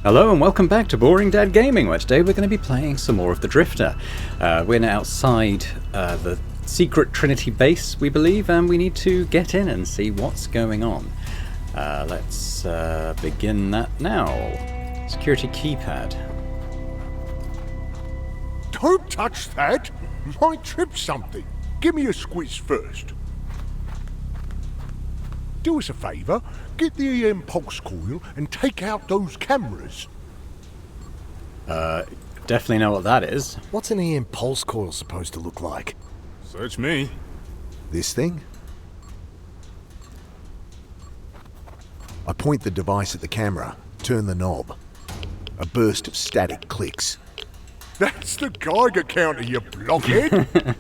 Hello and welcome back to Boring Dad Gaming, where today we're going to be playing some more of the Drifter. We're now outside the secret Trinity base, we believe, and we need to get in and see what's going on. Let's begin that now. Security keypad. Don't touch that! Might trip something. Give me a squiz first. Do us a favour, get the EM pulse coil and take out those cameras. Definitely know what that is. What's an EM pulse coil supposed to look like? Search me. This thing? I point the device at the camera, turn the knob. A burst of static clicks. That's the Geiger counter, you blockhead!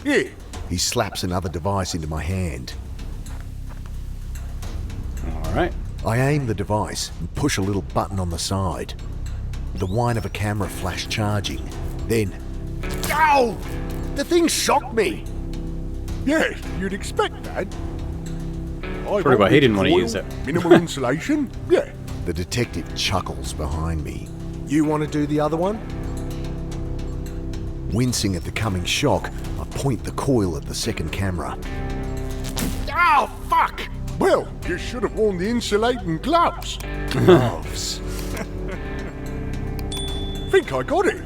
Here. He slaps another device into my hand. Alright. I aim the device and push a little button on the side. The whine of a camera flash charging. Then... Ow! The thing shocked me! Yeah, you'd expect that. Probably why he didn't want to use it. Minimal insulation? Yeah. The detective chuckles behind me. You want to do the other one? Wincing at the coming shock, I point the coil at the second camera. Oh, fuck! Well, you should have worn the insulating gloves. Gloves. Think I got it.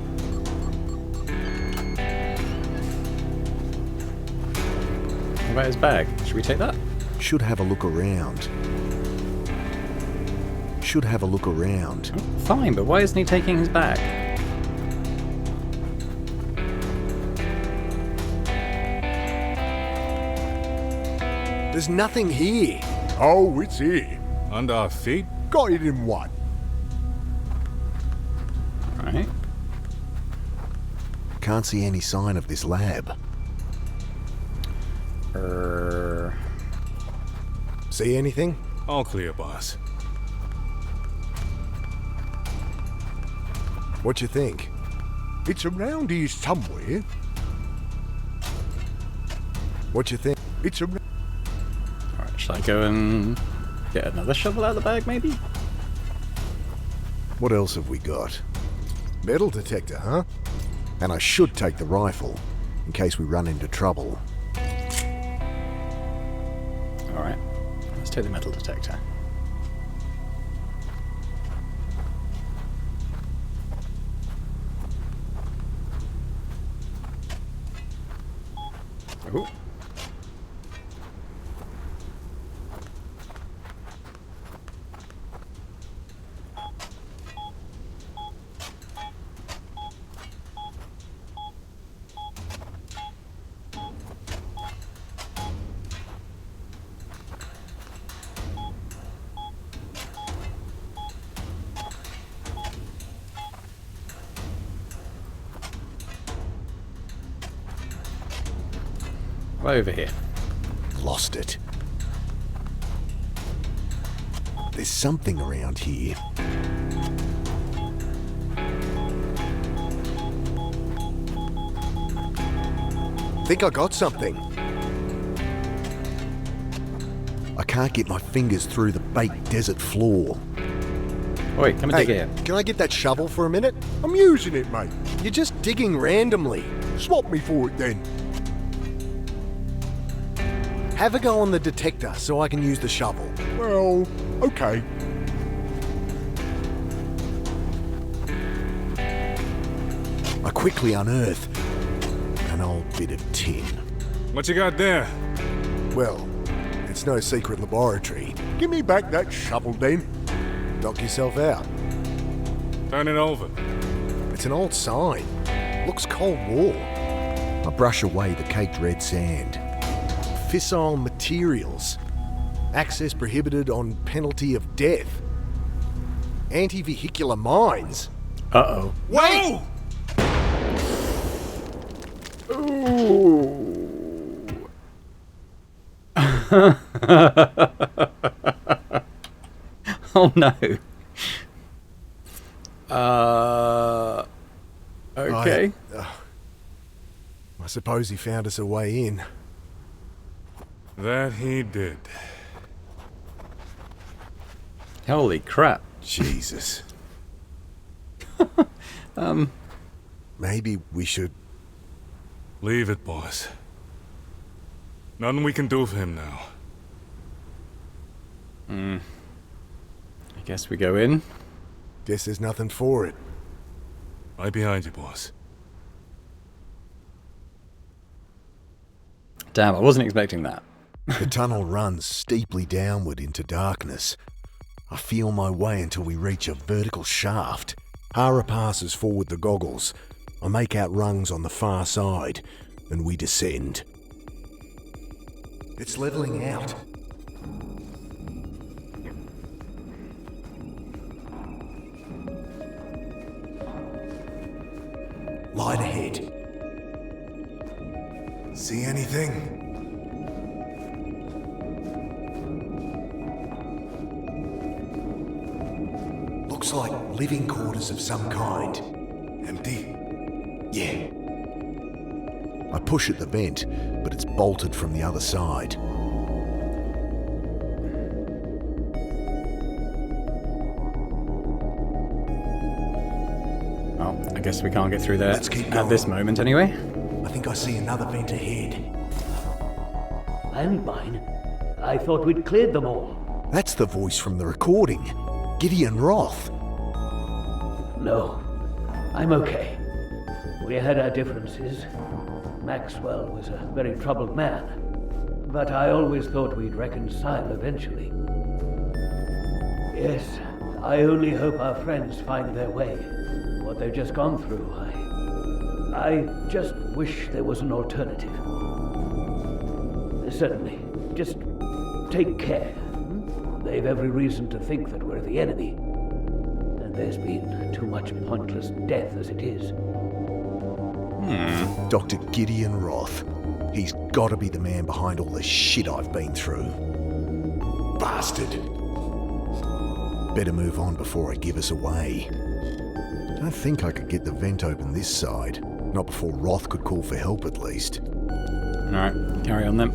What about his bag? Should we take that? Should have a look around. Should have a look around. Fine, but why isn't he taking his bag? There's nothing here. Oh, it's here. Under our feet? Got it in one. Right. Can't see any sign of this lab. See anything? All clear, boss. What you think? It's around here somewhere. What you think? It's around... Alright, shall I go and get another shovel out of the bag, maybe? What else have we got? Metal detector, huh? And I should take the rifle, in case we run into trouble. Alright, let's take the metal detector. Ooh. Right over here. Lost it. There's something around here. Think I got something. I can't get my fingers through the baked desert floor. Oi, come and dig here. Can I get that shovel for a minute? I'm using it, mate. You're just digging randomly. Swap me for it then. Have a go on the detector so I can use the shovel. Well, okay. I quickly unearth an old bit of tin. What you got there? Well, it's no secret laboratory. Give me back that shovel then. Knock yourself out. Turn it over. It's an old sign. Looks Cold War. I brush away the caked red sand. Fissile materials. Access prohibited on penalty of death. Anti-vehicular mines. Uh-oh. Wait! Ooh. Oh no. Okay. I suppose he found us a way in. That he did. Holy crap. Jesus. Maybe we should... Leave it, boss. Nothing we can do for him now. I guess we go in. Guess there's nothing for it. Right behind you, boss. Damn, I wasn't expecting that. The tunnel runs steeply downward into darkness. I feel my way until we reach a vertical shaft. Hara passes forward the goggles. I make out rungs on the far side, and we descend. It's leveling out. Light ahead. See anything? Looks like living quarters of some kind. Empty? Yeah. I push at the vent, but it's bolted from the other side. Well, I guess we can't get through there Let's keep at going. this moment anyway. I think I see another vent ahead. Landmine? I thought we'd cleared them all. That's the voice from the recording. Gideon Roth. No, I'm okay. We had our differences. Maxwell was a very troubled man. But I always thought we'd reconcile eventually. Yes, I only hope our friends find their way. What they've just gone through, I just wish there was an alternative. Certainly. Just take care. They've every reason to think that we're the enemy. And there's been too much pointless death as it is. Dr. Gideon Roth. He's got to be the man behind all the shit I've been through. Bastard. Better move on before I give us away. Don't think I could get the vent open this side. Not before Roth could call for help, at least. Alright, carry on then.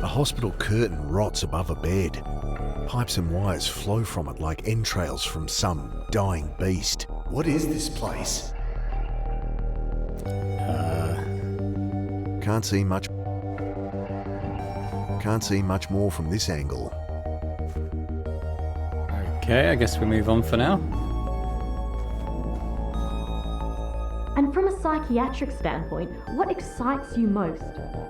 A hospital curtain rots above a bed. Pipes and wires flow from it like entrails from some dying beast. What is this place? Can't see much more from this angle. Okay, I guess we move on for now. And from a psychiatric standpoint, what excites you most?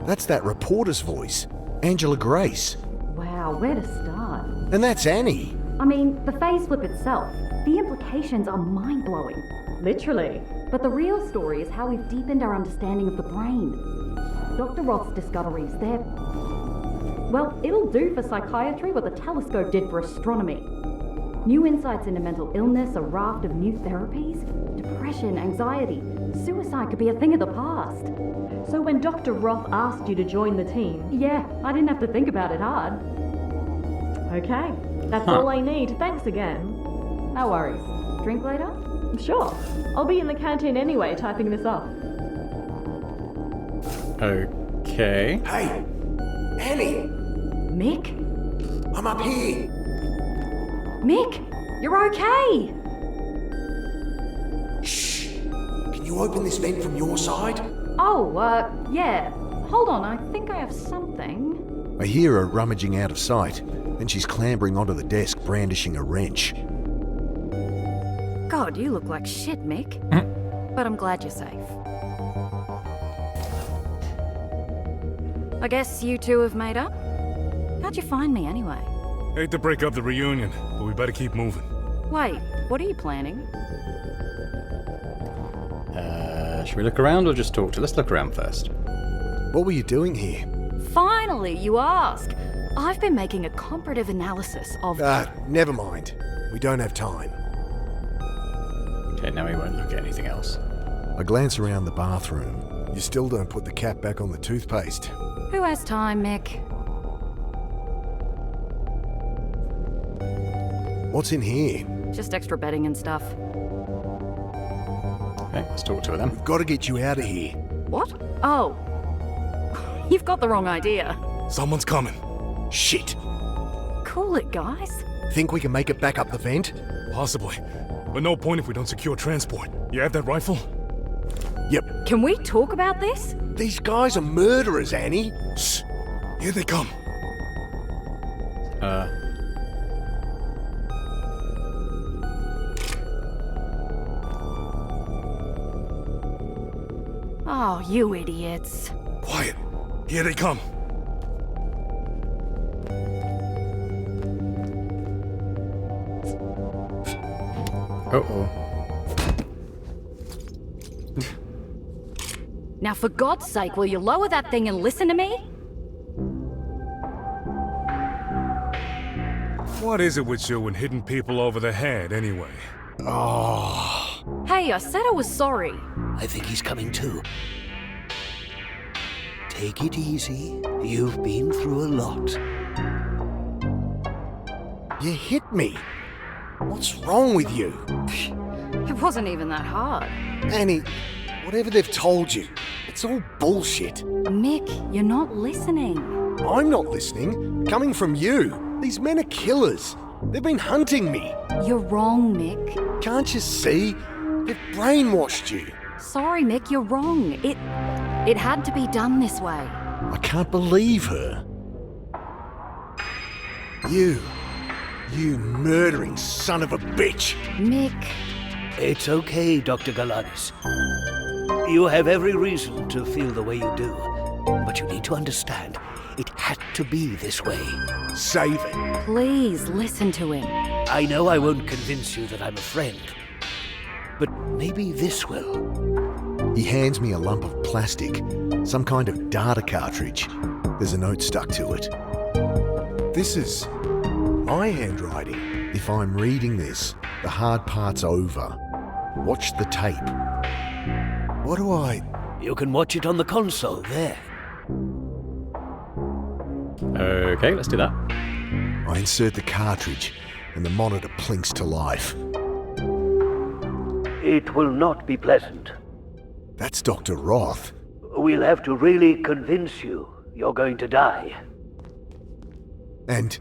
That's that reporter's voice, Angela Grace. Wow, where to start? And that's Annie. I mean, the phase flip itself, the implications are mind-blowing. Literally. But the real story is how we've deepened our understanding of the brain. Dr. Roth's discoveries, they're... well, it'll do for psychiatry what the telescope did for astronomy. New insights into mental illness, a raft of new therapies, depression, anxiety, suicide could be a thing of the past. So when Dr. Roth asked you to join the team... Yeah, I didn't have to think about it hard. Okay, that's all I need. Thanks again. No worries. Drink later? Sure. I'll be in the canteen anyway, typing this up. Okay. Hey, Annie, Mick? I'm up here. Mick, you're okay! Shh. Can you open this vent from your side? Oh, yeah. Hold on, I think I have something. I hear her rummaging out of sight, then she's clambering onto the desk, brandishing a wrench. God, you look like shit, Mick. But I'm glad you're safe. I guess you two have made up? How'd you find me anyway? Hate to break up the reunion, but we better keep moving. Wait, what are you planning? Should we look around or just talk to? Let's look around first. What were you doing here? Finally, you ask. I've been making a comparative analysis of... Never mind. We don't have time. Okay, now we won't look at anything else. I glance around the bathroom. You still don't put the cap back on the toothpaste. Who has time, Mick? What's in here? Just extra bedding and stuff. Okay, let's talk to them. We've got to get you out of here. What? Oh. You've got the wrong idea. Someone's coming. Shit. Cool it, guys. Think we can make it back up the vent? Possibly. But no point if we don't secure transport. You have that rifle? Yep. Can we talk about this? These guys are murderers, Annie. Shh. Here they come. Oh, you idiots. Quiet. Here they come. Uh-oh. Now, for God's sake, will you lower that thing and listen to me? What is it with you and hitting people over the head, anyway? Hey, I said I was sorry. I think he's coming too. Take it easy. You've been through a lot. You hit me. What's wrong with you? It wasn't even that hard. Annie, whatever they've told you, it's all bullshit. Mick, you're not listening. I'm not listening. Coming from you. These men are killers. They've been hunting me. You're wrong, Mick. Can't you see? They've brainwashed you. Sorry, Mick, you're wrong. It had to be done this way. I can't believe her. You murdering son of a bitch. Mick, It's okay, Dr. Galanis. You have every reason to feel the way you do. But you need to understand, it had to be this way. Save it. please listen to him. I know I won't convince you that I'm a friend. But maybe this will. He hands me a lump of plastic, some kind of data cartridge. There's a note stuck to it. This is my handwriting. If I'm reading this, the hard part's over. Watch the tape. What do I... You can watch it on the console there. Okay, let's do that. I insert the cartridge and the monitor plinks to life. It will not be pleasant. That's Dr. Roth. We'll have to really convince you you're going to die. And...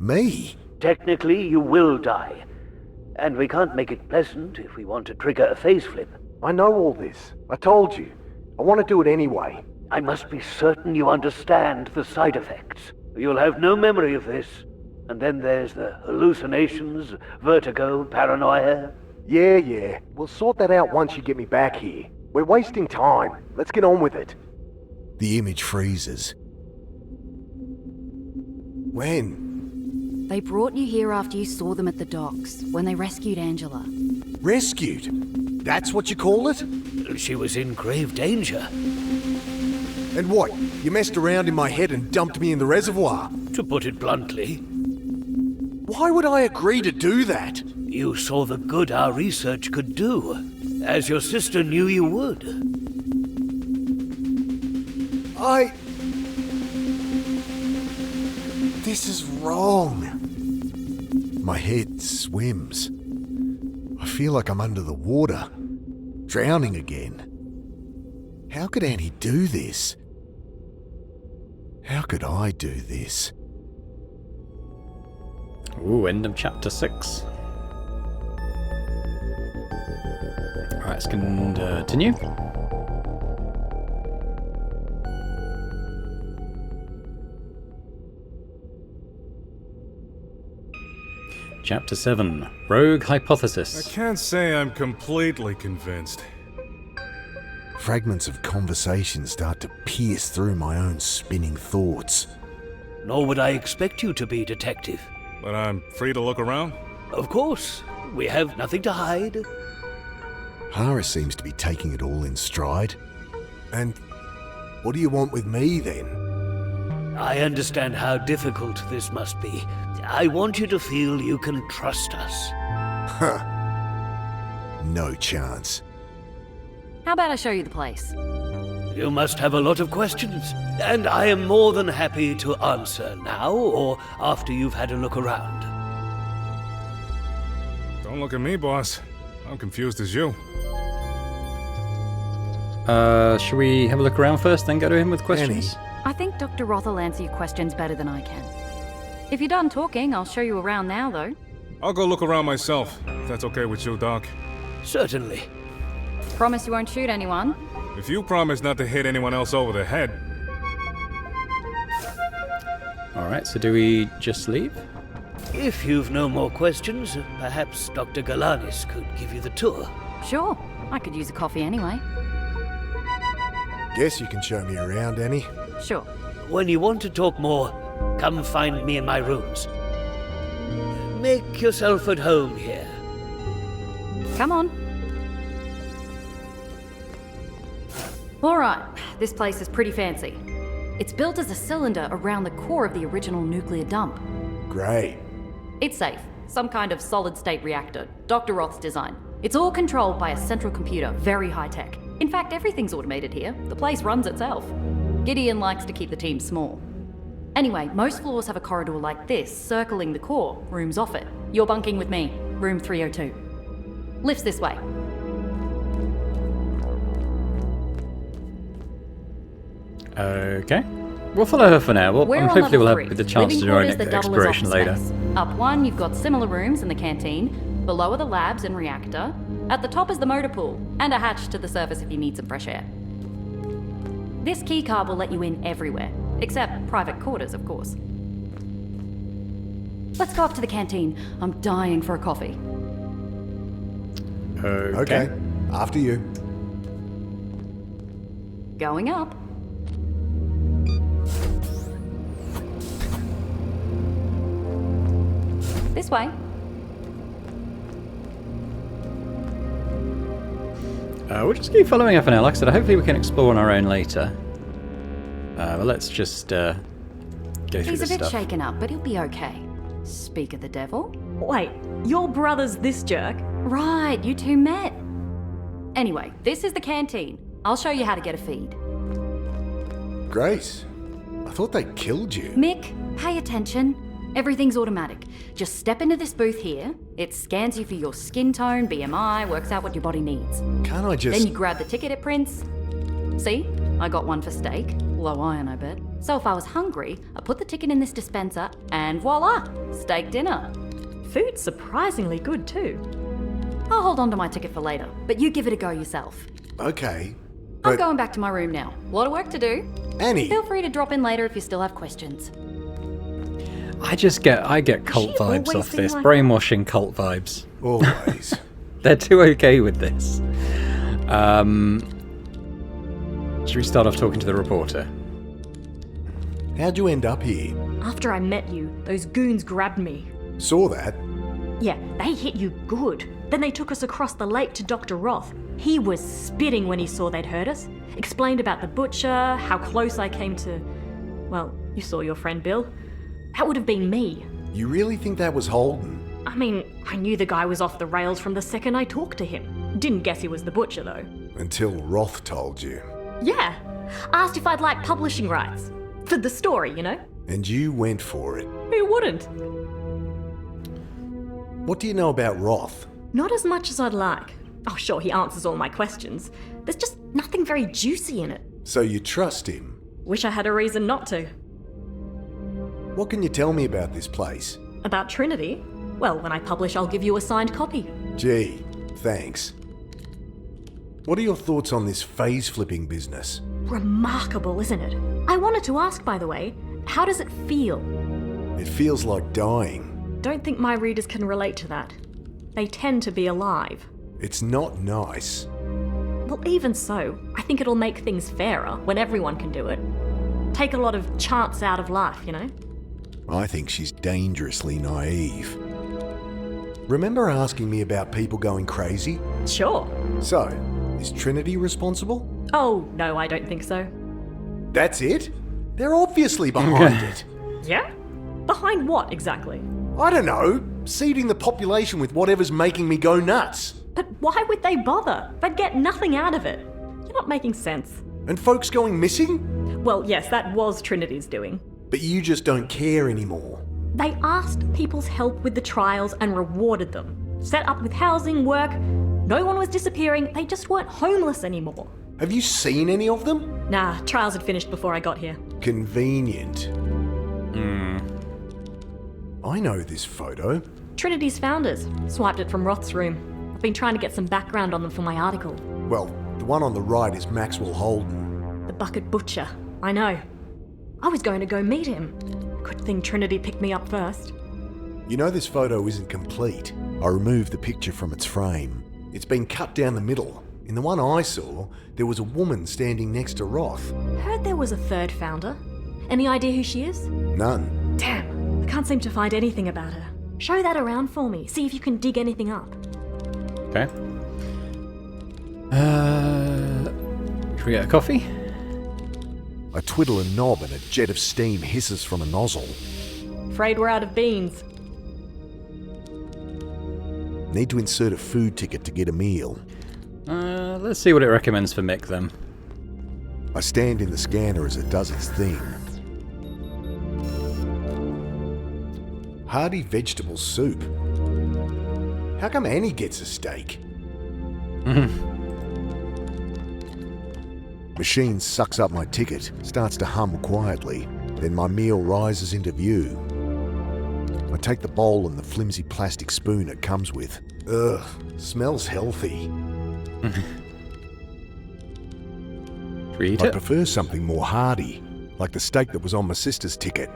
me? Technically, you will die. And we can't make it pleasant if we want to trigger a phase flip. I know all this. I told you. I want to do it anyway. I must be certain you understand the side effects. You'll have no memory of this. And then there's the hallucinations, vertigo, paranoia. Yeah. We'll sort that out once you get me back here. We're wasting time. Let's get on with it. The image freezes. When? They brought you here after you saw them at the docks, when they rescued Angela. Rescued? That's what you call it? She was in grave danger. And what? You messed around in my head and dumped me in the reservoir? To put it bluntly, Why would I agree to do that? you saw the good our research could do, as your sister knew you would. This is wrong. My head swims. I feel like I'm under the water, drowning again. How could Annie do this? How could I do this? Ooh, end of chapter 6. Alright, let's continue. Chapter 7, Rogue I Hypothesis. can't say I'm completely convinced. Fragments of conversation start to pierce through my own spinning thoughts. Nor would I expect you to be, Detective. But I'm free to look around? Of course, we have nothing to hide. Hara seems to be taking it all in stride. And what do you want with me then? I understand how difficult this must be. I want you to feel you can trust us. No chance. How about I show you the place? You must have a lot of questions, and I am more than happy to answer now or after you've had a look around. Don't look at me, boss. I'm confused as you. Should we have a look around first, then go to him with questions? I think Dr. Roth will answer your questions better than I can. If you're done talking, I'll show you around now, though. I'll go look around myself, if that's okay with you, Doc. Certainly. Promise you won't shoot anyone. If you promise not to hit anyone else over the head. Alright, so do we just leave? If you've no more questions, perhaps Dr. Galanis could give you the tour. Sure, I could use a coffee anyway. Guess you can show me around, Annie. Sure. When you want to talk more, come find me in my rooms. Make yourself at home here. Come on. Alright, this place is pretty fancy. It's built as a cylinder around the core of the original nuclear dump. Great. It's safe. Some kind of solid-state reactor. Dr. Roth's design. It's all controlled by a central computer, very high-tech. In fact, everything's automated here. The place runs itself. Gideon likes to keep the team small. Anyway, most floors have a corridor like this, circling the core, rooms off it. You're bunking with me, room 302. Lifts this way. Okay. We'll follow her for now. We're on Hopefully level we'll 3. have the chance to Living do our quarters that double as exploration office later. space. Up one, you've got similar rooms in the canteen. Below are the labs and reactor. At the top is the motor pool, and a hatch to the surface if you need some fresh air. This keycard will let you in everywhere, except private quarters, of course. Let's go up to the canteen. I'm dying for a coffee. Okay. After you. Going up. This way. We'll just keep following her for now. Like I said, hopefully we can explore on our own later. But let's just go through He's a this bit stuff. shaken up, but he'll be okay. Speak of the devil. Wait, your brother's this jerk? Right, you two met. Anyway, this is the canteen. I'll show you how to get a feed. Grace, I thought they killed you. Mick, pay attention. Everything's automatic. Just step into this booth here. It scans you for your skin tone, BMI, works out what your body needs. Can't I just... Then you grab the ticket it prints. See? I got one for steak. Low iron, I bet. So if I was hungry, I put the ticket in this dispenser, and voila! Steak dinner. Food's surprisingly good too. I'll hold on to my ticket for later, but you give it a go yourself. Okay, I'm but... going back to my room now. A lot of work to do. Annie! Feel free to drop in later if you still have questions. I get cult She vibes always off seemed this. like- Brainwashing cult vibes. Always. They're too okay with this. Should we start off talking to the reporter? How'd you end up here? After I met you, those goons grabbed me. Saw that. Yeah, they hit you good. Then they took us across the lake to Dr. Roth. He was spitting when he saw they'd hurt us. Explained about the butcher, how close I came to... Well, you saw your friend Bill. That would have been me. You really think that was Holden? I mean, I knew the guy was off the rails from the second I talked to him. Didn't guess he was the butcher, though. Until Roth told you. Yeah. Asked if I'd like publishing rights. For the story, you know? And you went for it. Who wouldn't? What do you know about Roth? Not as much as I'd like. Oh, sure, he answers all my questions. There's just nothing very juicy in it. So you trust him? Wish I had a reason not to. What can you tell me about this place? About Trinity? Well, when I publish, I'll give you a signed copy. Gee, thanks. What are your thoughts on this phase-flipping business? Remarkable, isn't it? I wanted to ask, by the way, how does it feel? It feels like dying. Don't think my readers can relate to that. They tend to be alive. It's not nice. Well, even so, I think it'll make things fairer when everyone can do it. Take a lot of chance out of life, you know? I think she's dangerously naive. Remember asking me about people going crazy? Sure. So, is Trinity responsible? Oh, no, I don't think so. That's it? They're obviously behind it. Yeah? Behind what, exactly? I don't know. Seeding the population with whatever's making me go nuts. But why would they bother? They'd get nothing out of it. You're not making sense. And folks going missing? Well, yes, that was Trinity's doing. But you just don't care anymore. They asked people's help with the trials and rewarded them. Set up with housing, work. No one was disappearing, they just weren't homeless anymore. Have you seen any of them? Nah, trials had finished before I got here. Convenient. I know this photo. Trinity's founders. Swiped it from Roth's room. I've been trying to get some background on them for my article. Well, the one on the right is Maxwell Holden. The Bucket Butcher. I know. I was going to go meet him. Good thing Trinity picked me up first. You know this photo isn't complete. I removed the picture from its frame. It's been cut down the middle. In the one I saw, there was a woman standing next to Roth. Heard there was a third founder. Any idea who she is? None. Damn, I can't seem to find anything about her. Show that around for me. See if you can dig anything up. Okay. Should we get a coffee? I twiddle a knob and a jet of steam hisses from a nozzle. Afraid we're out of beans. Need to insert a food ticket to get a meal. Let's see what it recommends for Mick then. I stand in the scanner as it does its thing. Hearty vegetable soup. How come Annie gets a steak? Machine sucks up my ticket, starts to hum quietly, then my meal rises into view. I take the bowl and the flimsy plastic spoon it comes with. Ugh, smells healthy. Should we eat I it? prefer something more hearty, like the steak that was on my sister's ticket.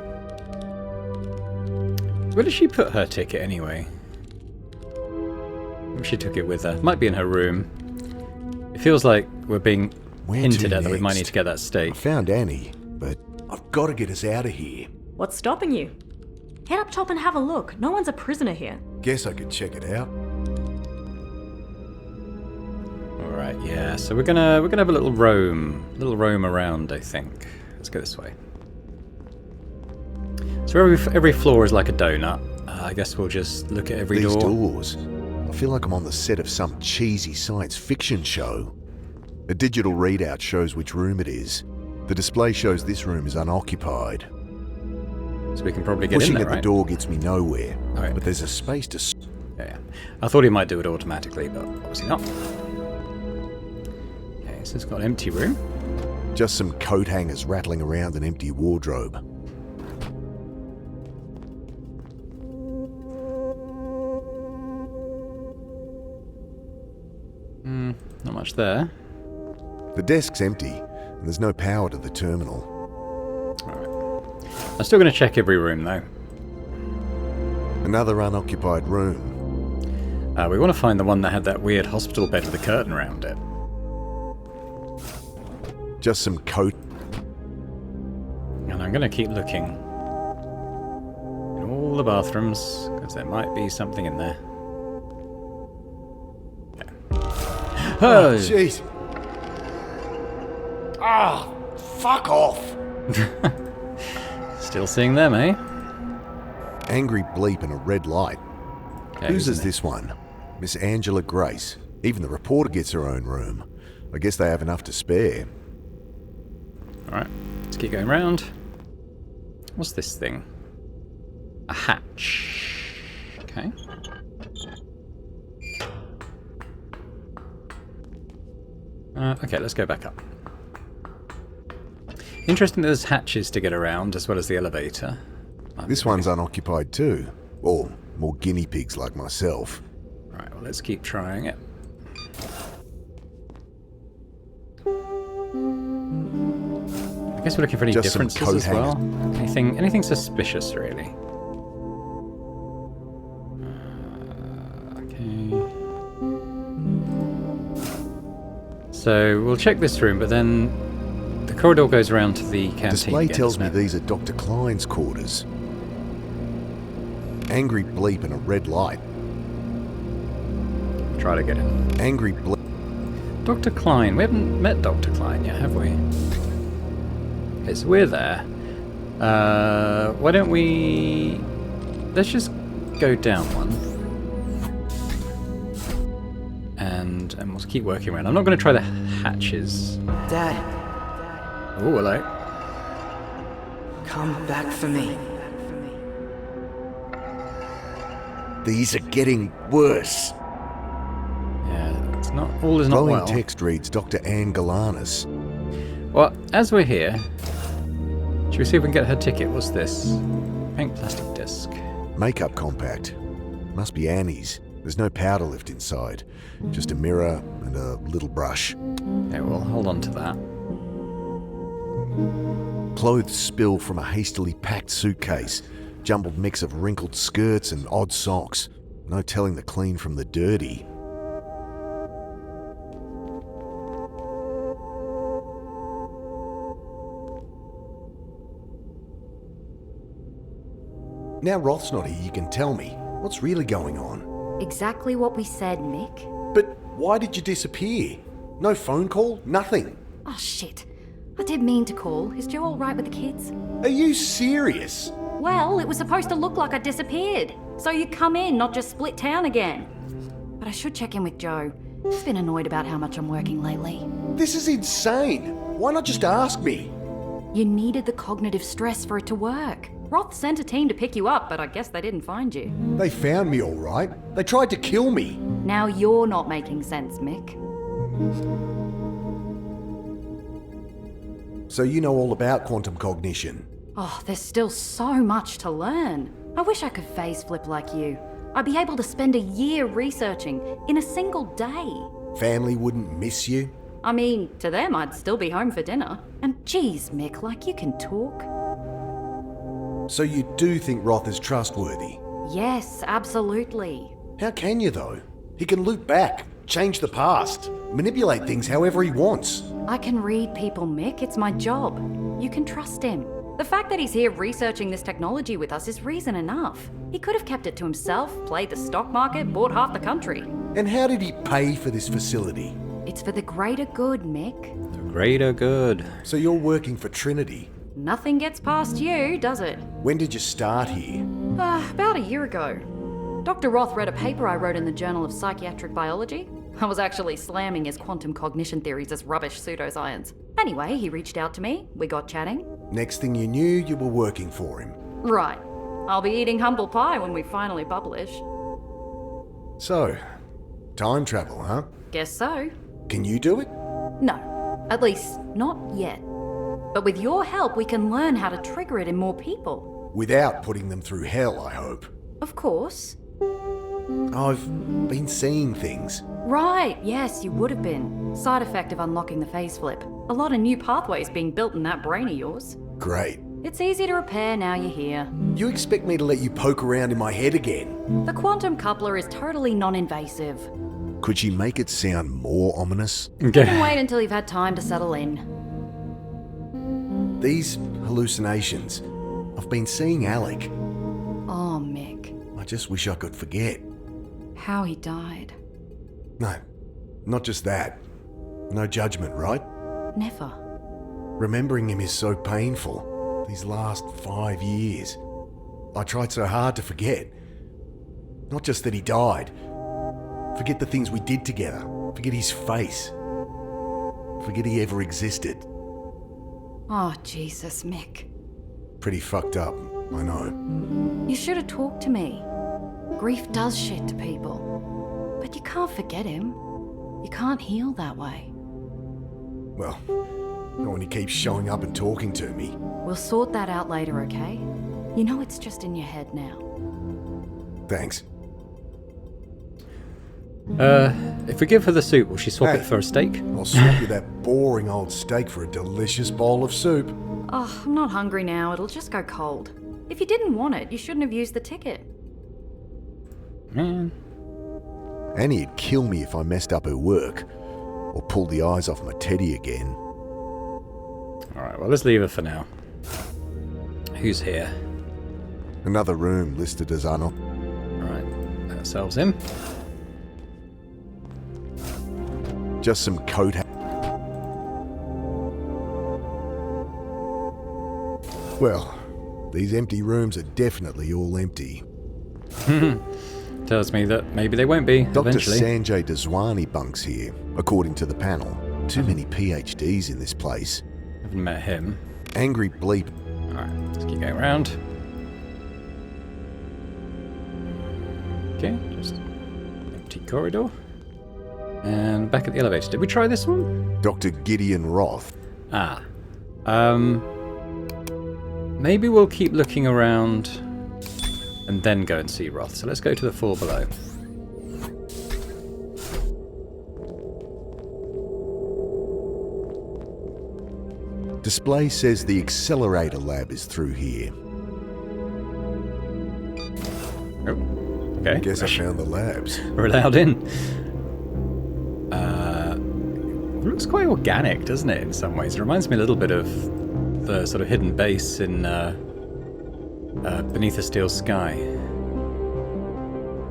Where did she put her ticket anyway? Maybe she took it with her. Might be in her room. It feels like we're being Where hinted to at that we might next? need to get that I steak. found Annie, but I've got to get us out of here. What's stopping you? Head up top and have a look. No one's a prisoner here. Guess I could check it out. Alright, yeah, so we're gonna have a little roam around, I think. Let's go this way. So every floor is like a donut. I guess we'll just look at every These door. doors. I feel like I'm on the set of some cheesy science fiction show. A digital readout shows which room it is. The display shows this room is unoccupied. So we can probably get Pushing in there, at the right? door gets me nowhere, Alright. but there's a space to... Yeah. I thought he might do it automatically, but obviously not. Okay, so it's got an empty room. Just some coat hangers rattling around an empty wardrobe. Not much there. The desk's empty, and there's no power to the terminal. I'm still going to check every room, though. Another unoccupied room. We want to find the one that had that weird hospital bed with a curtain around it. Just some coat... And I'm going to keep looking in all the bathrooms, because there might be something in there. Okay. Oh, jeez. Ah, fuck off. Still seeing them, eh? Angry bleep and a red light. Okay, Whose who's is in this one? Miss Angela Grace. Even the reporter gets her own room. I guess they have enough to spare. Alright, let's keep going round. What's this thing? A hatch. Okay. Okay, let's go back up. Interesting that there's hatches to get around as well as the elevator. This one's unoccupied too. Or more guinea pigs like myself. Right, well, let's keep trying it. I guess we're looking for any Just some differences coat as well. Anything suspicious, really. Okay. So we'll check this room, but then the corridor goes around to the canteen. Display again, tells me doesn't it? these are Dr. Klein's quarters. Angry bleep and a red light. Try to get in. Angry bleep. Dr. Klein. We haven't met Dr. Klein yet, have we? Okay, so we're there. Why don't we... Let's just go down one. And we'll keep working around. I'm not going to try the hatches. Dad, Oh, hello. come back for me. These are getting worse. Yeah, it's not all is not Glowing well. text reads Dr. Anne Galanis. Well, as we're here, should we see if we can get her ticket? What's this? Pink plastic disc. Makeup compact. Must be Annie's. There's no powder left inside. Just a mirror and a little brush. Okay, we'll hold on to that. Clothes spill from a hastily packed suitcase. Jumbled mix of wrinkled skirts and odd socks. No telling the clean from the dirty. Now Roth's not here, you can tell me. What's really going on? Exactly what we said, Mick. But why did you disappear? No phone call? Nothing? Oh, shit. I did mean to call. Is Joe all right with the kids? Are you serious? Well, it was supposed to look like I disappeared. So you come in, not just split town again. But I should check in with Joe. He's been annoyed about how much I'm working lately. This is insane. Why not just ask me? You needed the cognitive stress for it to work. Roth sent a team to pick you up, but I guess they didn't find you. They found me all right. They tried to kill me. Now you're not making sense, Mick. So you know all about quantum cognition? Oh, there's still so much to learn. I wish I could phase flip like you. I'd be able to spend a year researching in a single day. Family wouldn't miss you? I mean, to them, I'd still be home for dinner. And geez, Mick, like you can talk. So you do think Roth is trustworthy? Yes, absolutely. How can you, though? He can loop back, change the past, manipulate things however he wants. I can read people, Mick. It's my job. You can trust him. The fact that he's here researching this technology with us is reason enough. He could have kept it to himself, played the stock market, bought half the country. And how did he pay for this facility? It's for the greater good, Mick. The greater good. So you're working for Trinity? Nothing gets past you, does it? When did you start here? About a year ago. Dr. Roth read a paper I wrote in the Journal of Psychiatric Biology. I was actually slamming his quantum cognition theories as rubbish pseudoscience. Anyway, he reached out to me, we got chatting. Next thing you knew, you were working for him. Right. I'll be eating humble pie when we finally publish. So, time travel, huh? Guess so. Can you do it? No. At least, not yet. But with your help, we can learn how to trigger it in more people. Without putting them through hell, I hope. Of course. I've been seeing things. Right, yes, you would have been. Side effect of unlocking the phase flip. A lot of new pathways being built in that brain of yours. Great. It's easy to repair now you're here. You expect me to let you poke around in my head again? The quantum coupler is totally non-invasive. Could she make it sound more ominous? You can wait until you've had time to settle in. These hallucinations. I've been seeing Alec. Oh, Mick. I just wish I could forget. How he died. No, not just that. No judgment, right? Never. Remembering him is so painful. These last 5 years. I tried so hard to forget. Not just that he died. Forget the things we did together. Forget his face. Forget he ever existed. Oh, Jesus, Mick. Pretty fucked up, I know. You should have talked to me. Grief does shit to people. But you can't forget him. You can't heal that way. Well, not when he keeps showing up and talking to me. We'll sort that out later, okay? You know it's just in your head now. Thanks. If we give her the soup, will she swap Hey. it for a steak? I'll swap you that boring old steak for a delicious bowl of soup. Oh, I'm not hungry now. It'll just go cold. If you didn't want it, you shouldn't have used the ticket. Man. Annie'd kill me if I messed up her work. Or pulled the eyes off my teddy again. Alright, well, let's leave her for now. Who's here? Another room listed as unoccupied. Alright, let ourselves in. Just some coat. Well, these empty rooms are definitely all empty. Tells me that maybe they won't be, Dr. eventually. Sanjay Daswani bunks here, according to the panel. Too many PhDs in this place. Haven't met him. Angry bleep. Alright, let's keep going around. Okay, just empty corridor. And back at the elevator. Did we try this one? Dr. Gideon Roth. Ah. Maybe we'll keep looking around and then go and see Roth. So let's go to the floor below. Display says the accelerator lab is through here. Oh, okay. Guess I found the labs. We're allowed in. It looks quite organic, doesn't it, in some ways? It reminds me a little bit of the sort of hidden base in Beneath a Steel Sky.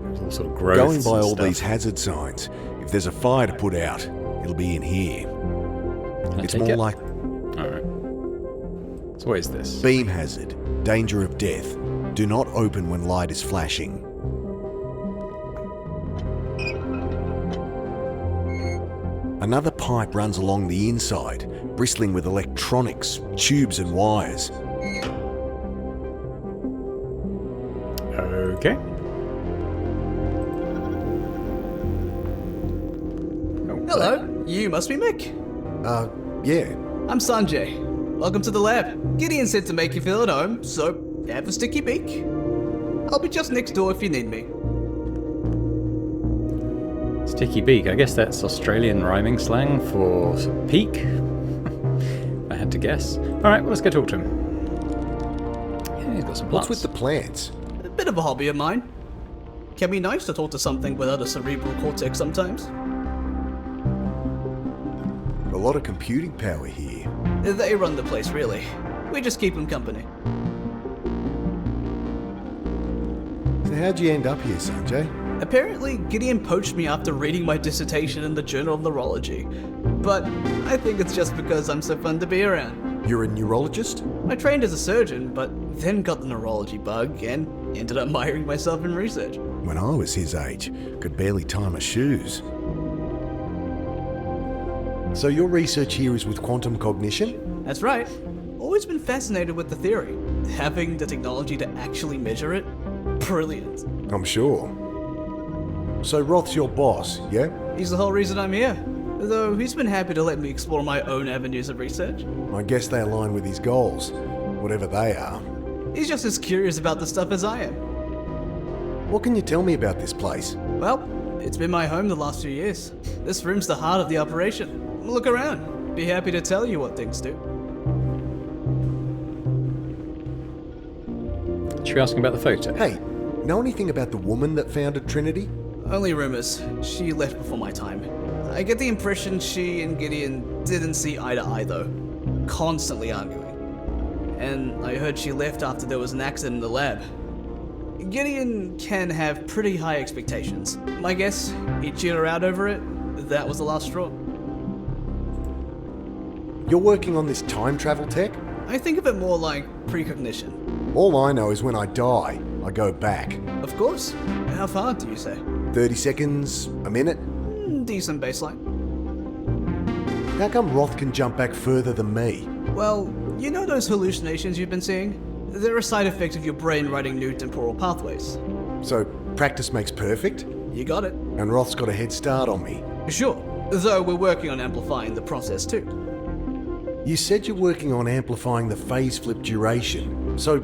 There's all sort of growths Going by and all stuff. these hazard signs, if there's a fire to put out, it'll be in here. Can I It's take more it? like Alright. So what is this? beam hazard, danger of death. Do not open when light is flashing. Another pipe runs along the inside, bristling with electronics, tubes and wires. Okay. Oh, Hello, you must be Mick. Yeah. I'm Sanjay. Welcome to the lab. Gideon said to make you feel at home, so have a sticky beak. I'll be just next door if you need me. Sticky beak. I guess that's Australian rhyming slang for peak. I had to guess. Alright, well, let's go talk to him. Yeah, he's got some plants. What's with the plants? A bit of a hobby of mine. Can be nice to talk to something without a cerebral cortex sometimes. A lot of computing power here. They run the place, really. We just keep them company. So how'd you end up here, Sanjay? Apparently, Gideon poached me after reading my dissertation in the Journal of Neurology. But I think it's just because I'm so fun to be around. You're a neurologist? I trained as a surgeon, but then got the neurology bug and ended up miring myself in research. When I was his age, could barely tie my shoes. So your research here is with quantum cognition? That's right. Always been fascinated with the theory. Having the technology to actually measure it? Brilliant. I'm sure. So Roth's your boss, yeah? He's the whole reason I'm here. Though he's been happy to let me explore my own avenues of research. I guess they align with his goals, whatever they are. He's just as curious about the stuff as I am. What can you tell me about this place? Well, it's been my home the last few years. This room's the heart of the operation. Look around. Be happy to tell you what things do. Should we ask him about the photo? Hey, know anything about the woman that founded Trinity? Only rumors. She left before my time. I get the impression she and Gideon didn't see eye to eye though. Constantly arguing. And I heard she left after there was an accident in the lab. Gideon can have pretty high expectations. My guess, he cheered her out over it. That was the last straw. You're working on this time travel tech? I think of it more like precognition. All I know is when I die, I go back. Of course. How far do you say? 30 seconds, a minute? Decent baseline. How come Roth can jump back further than me? Well, you know those hallucinations you've been seeing? They're a side effect of your brain writing new temporal pathways. So, practice makes perfect? You got it. And Roth's got a head start on me. Sure. Though we're working on amplifying the process too. You said you're working on amplifying the phase flip duration. So,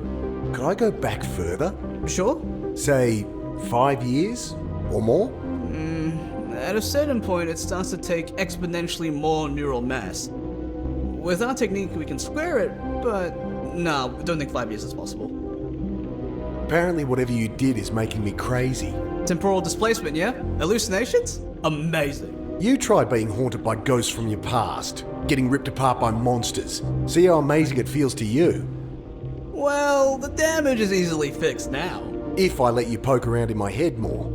could I go back further? Sure. Say, 5 years? Or more? At a certain point, it starts to take exponentially more neural mass. With our technique, we can square it, but no, I don't think 5 years is possible. Apparently whatever you did is making me crazy. Temporal displacement, yeah? Hallucinations? Amazing. You try being haunted by ghosts from your past, getting ripped apart by monsters. See how amazing it feels to you. Well, the damage is easily fixed now. If I let you poke around in my head more.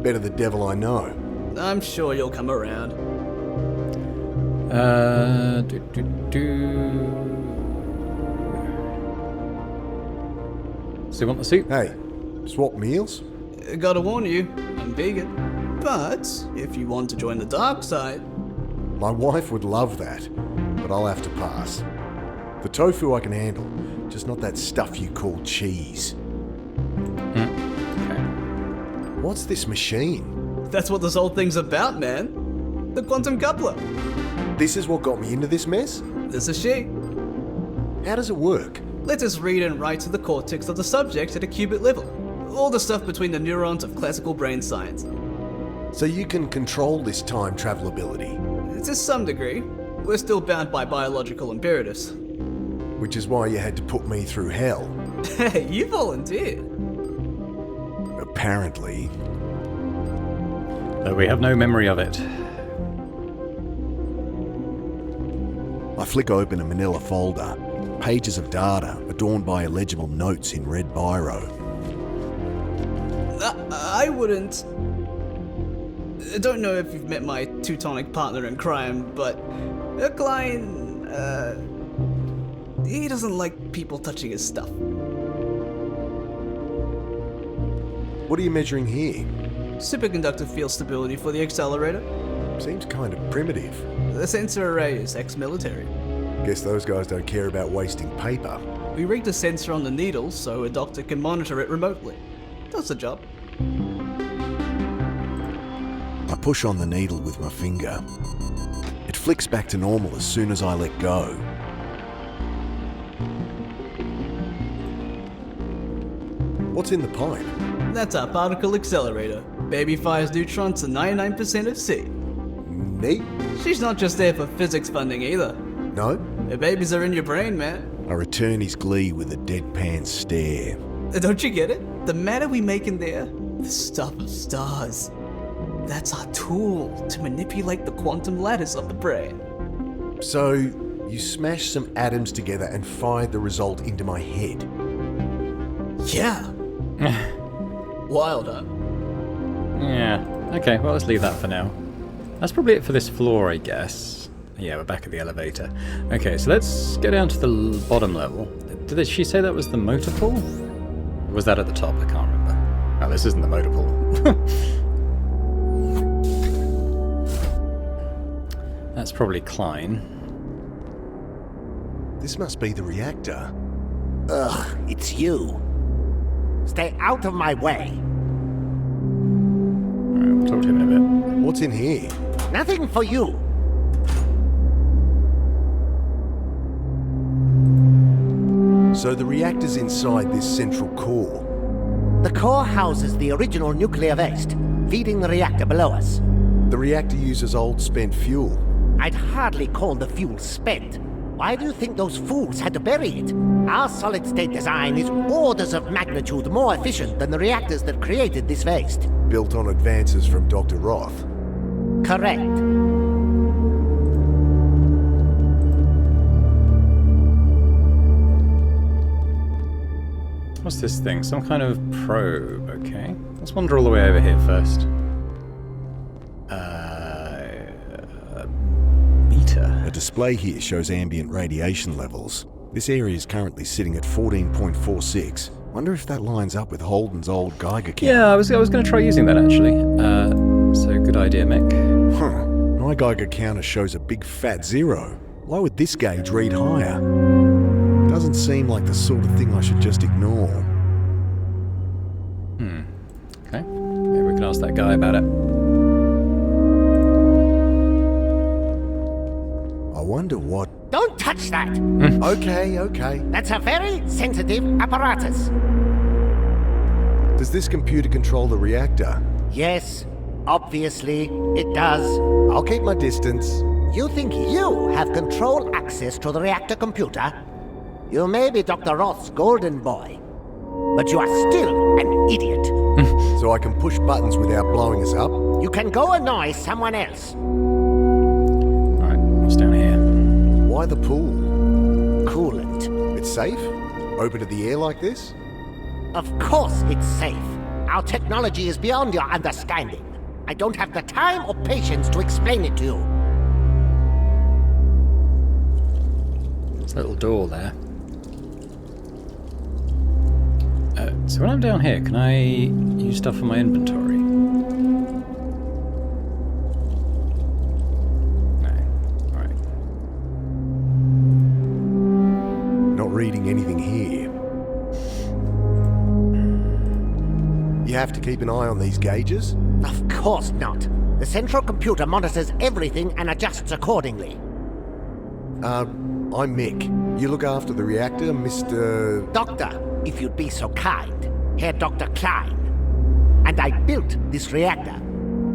Better the devil I know. I'm sure you'll come around. So you want the soup? Hey, swap meals? Gotta warn you, I'm vegan. But if you want to join the dark side, My wife would love that, but I'll have to pass. The tofu I can handle, just not that stuff you call cheese. Okay. What's this machine? That's what this whole thing's about, man. The quantum coupler. This is what got me into this mess? This is she. How does it work? Let us read and write to the cortex of the subject at a qubit level. All the stuff between the neurons of classical brain science. So you can control this time travel ability, To some degree. We're still bound by biological imperatives. which is why you had to put me through hell. Hey, you volunteered. Apparently. Though we have no memory of it. I flick open a manila folder. Pages of data adorned by illegible notes in red biro. I wouldn't... I don't know if you've met my Teutonic partner in crime, but a client, he doesn't like people touching his stuff. What are you measuring here? Superconductor field stability for the accelerator. Seems kind of primitive. The sensor array is ex-military. Guess those guys don't care about wasting paper. We rigged a sensor on the needle so a doctor can monitor it remotely. Does the job. I push on the needle with my finger. It flicks back to normal as soon as I let go. What's in the pipe? That's our particle accelerator. Baby fires neutrons to 99% of C. Neat? She's not just there for physics funding either. No? The babies are in your brain, man. I return his glee with a deadpan stare. Don't you get it? The matter we make in there, the stuff of stars. That's our tool to manipulate the quantum lattice of the brain. So, you smashed some atoms together and fired the result into my head. Yeah. Wild, huh? Yeah. Okay, well, let's leave that for now. That's probably it for this floor, I guess. Yeah, we're back at the elevator. Okay, so let's go down to the bottom level. Did she say that was the motor pool? Or was that at the top? I can't remember. Oh, this isn't the motor pool. That's probably Klein. This must be the reactor. Ugh, it's you. Stay out of my way. Alright, we'll talk to him in a bit. What's in here? Nothing for you. So the reactor's inside this central core. The core houses the original nuclear waste, feeding the reactor below us. The reactor uses old spent fuel. I'd hardly call the fuel spent. Why do you think those fools had to bury it? Our solid-state design is orders of magnitude more efficient than the reactors that created this waste. Built on advances from Dr. Roth. Correct. What's this thing? Some kind of probe, okay. Let's wander all the way over here first. Meter. A display here shows ambient radiation levels. This area is currently sitting at 14.46. Wonder if that lines up with Holden's old Geiger count. Yeah, I was going to try using that actually. So good idea, Mick. Huh. My Geiger counter shows a big fat 0. Why would this gauge read higher? Doesn't seem like the sort of thing I should just ignore. Okay. Maybe we can ask that guy about it. I wonder what... Don't touch that! Okay. That's a very sensitive apparatus. Does this computer control the reactor? Yes, obviously it does. I'll keep my distance. You think you have control access to the reactor computer? You may be Dr. Roth's golden boy, but you are still an idiot. So I can push buttons without blowing us up? You can go annoy someone else. Alright, what's down here? Why the pool? Coolant. It's safe? Open to the air like this? Of course it's safe. Our technology is beyond your understanding. I don't have the time or patience to explain it to you. There's a little door there. So when I'm down here, can I use stuff from my inventory? No. Alright. Not reading anything here. You have to keep an eye on these gauges? Of course not. The central computer monitors everything and adjusts accordingly. I'm Mick. You look after the reactor, Mr... Doctor, if you'd be so kind. Herr Dr. Klein. And I built this reactor,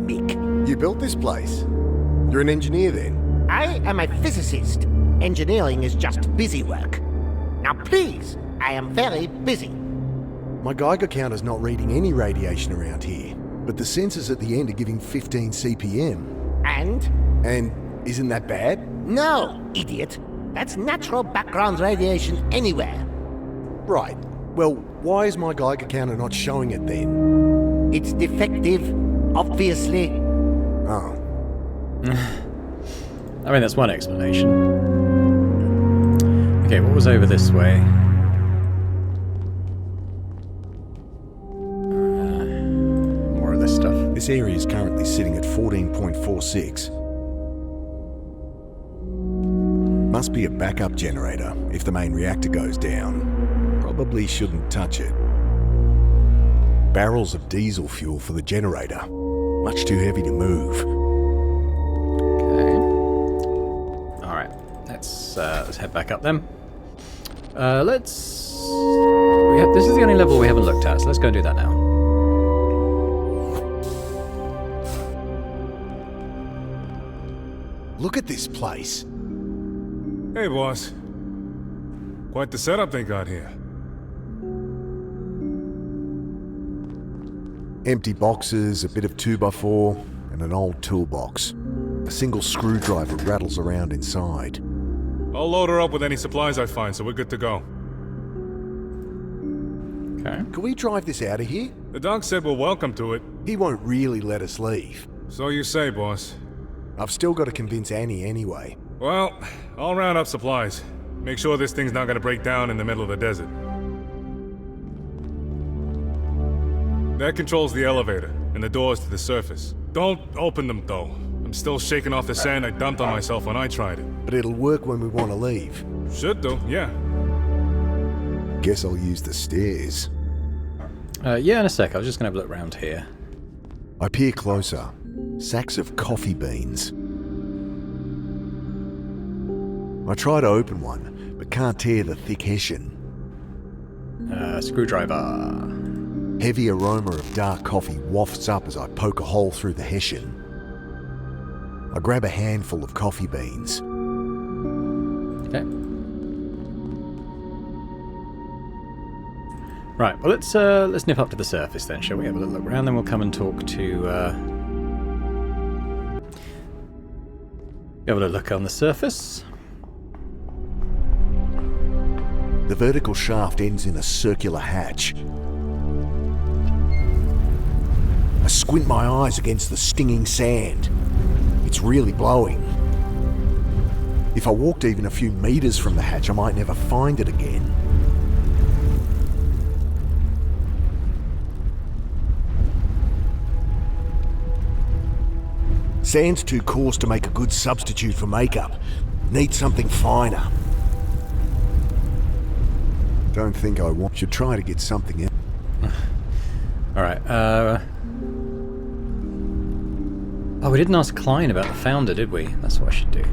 Mick. You built this place? You're an engineer then? I am a physicist. Engineering is just busy work. Now please, I am very busy. My Geiger counter's not reading any radiation around here, but the sensors at the end are giving 15 CPM. And? And isn't that bad? No, idiot. That's natural background radiation anywhere. Right. Well, why is my Geiger counter not showing it then? It's defective, obviously. Oh. I mean, that's one explanation. Okay, what was over this way? More of this stuff. This area is currently sitting at 14.46. Must be a backup generator if the main reactor goes down. Probably shouldn't touch it. Barrels of diesel fuel for the generator. Much too heavy to move. Okay. Alright, let's head back up then. This is the only level we haven't looked at, so let's go and do that now. Look at this place. Hey, boss. Quite the setup they got here. Empty boxes, a bit of 2x4, and an old toolbox. A single screwdriver rattles around inside. I'll load her up with any supplies I find, so we're good to go. Okay. Can we drive this out of here? The doc said we're welcome to it. He won't really let us leave. So you say, boss. I've still got to convince Annie anyway. Well, I'll round up supplies. Make sure this thing's not gonna break down in the middle of the desert. That controls the elevator and the doors to the surface. Don't open them, though. I'm still shaking off the sand I dumped on myself when I tried it. But it'll work when we want to leave. Should do, yeah. Guess I'll use the stairs. Yeah, in a sec. I was just going to have a look around here. I peer closer. Sacks of coffee beans. I try to open one, but can't tear the thick hessian. Screwdriver. Heavy aroma of dark coffee wafts up as I poke a hole through the hessian. I grab a handful of coffee beans. Okay. Right, well let's nip up to the surface then, shall we? Have a little look around, then we'll come and talk to... have a little look on the surface. The vertical shaft ends in a circular hatch. I squint my eyes against the stinging sand. It's really blowing. If I walked even a few meters from the hatch, I might never find it again. Sand's too coarse to make a good substitute for makeup. Need something finer. Don't think I want. Should try to get something in. Alright, oh, we didn't ask Klein about the founder, did we? That's what I should do.